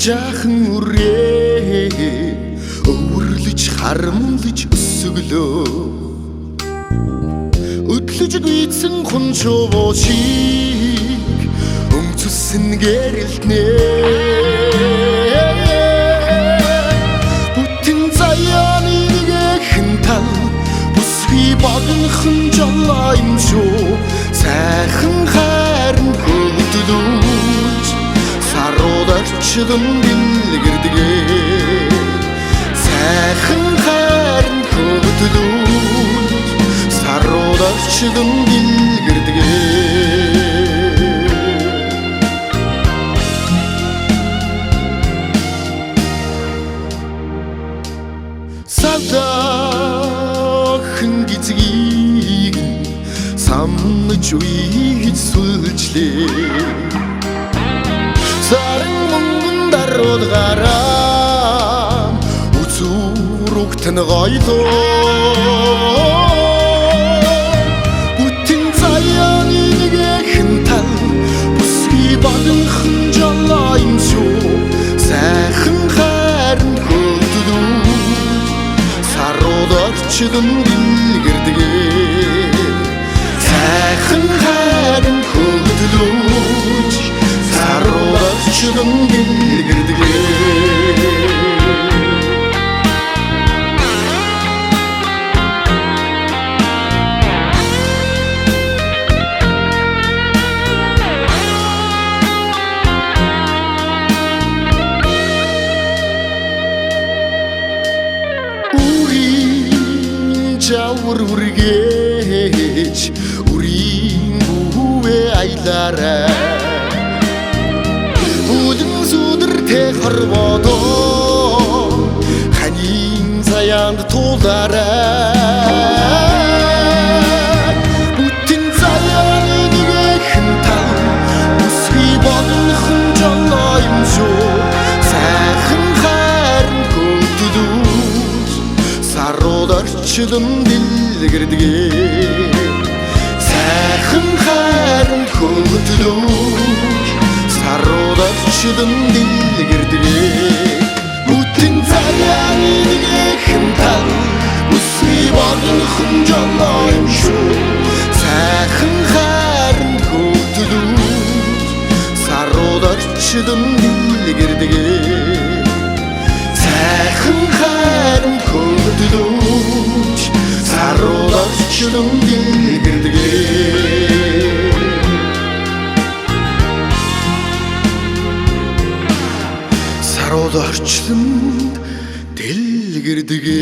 жаахан үрээ өвөрлөж харамлж өсөглөө өдлөж бийцэн хүн шувуучийг өмцөсөн гэрэлтнэ бүтэн заяаны нэгэн тал бүсгүй багынхан жолоо юм шүү сайхан хайрн хөдлөж саруударчдын дэлгэрдэгэ сайхан хайрн хөдлөж саруударчдын дэлгэрдэгэ садахан гизгийг самнаж үйж сүлжлээ сарын мөнгөн дарууд гараа үзүүрүгтэн гойлоо бүтэн заяаны нэгэн тал бүсгүй багынхан жолоо юм шүү сайхан хайрн хөдлөж саруударчдын дэлгэрдэгэ сайхан хайрн хөдлөж саруударчдын дэлгэрдэгэ жавар үргэж үрийн бүвэ аялаарай бүдэн сүдэртэй хорводоо ханийн заяанд туулаарай бүтэн заяаны нэгэн тал бүсгүй багынхан жолоо юм шүү сайхан хайрн хөдлөж саруударчдын дэлгэрдэгэ сайхан хайрн хөдлөж саруударчдын дэлгэрдэгэ бүтэн заяаны нэгэн тал бүсгүй багынхан жолоо юм шүү сайхан хайрн хөдлөж саруударчдын дэлгэрдэгэ сайхан хайрн хөдлөж саруударчдын дэлгэрдэгэ саруударчдын дэлгэрдэгэ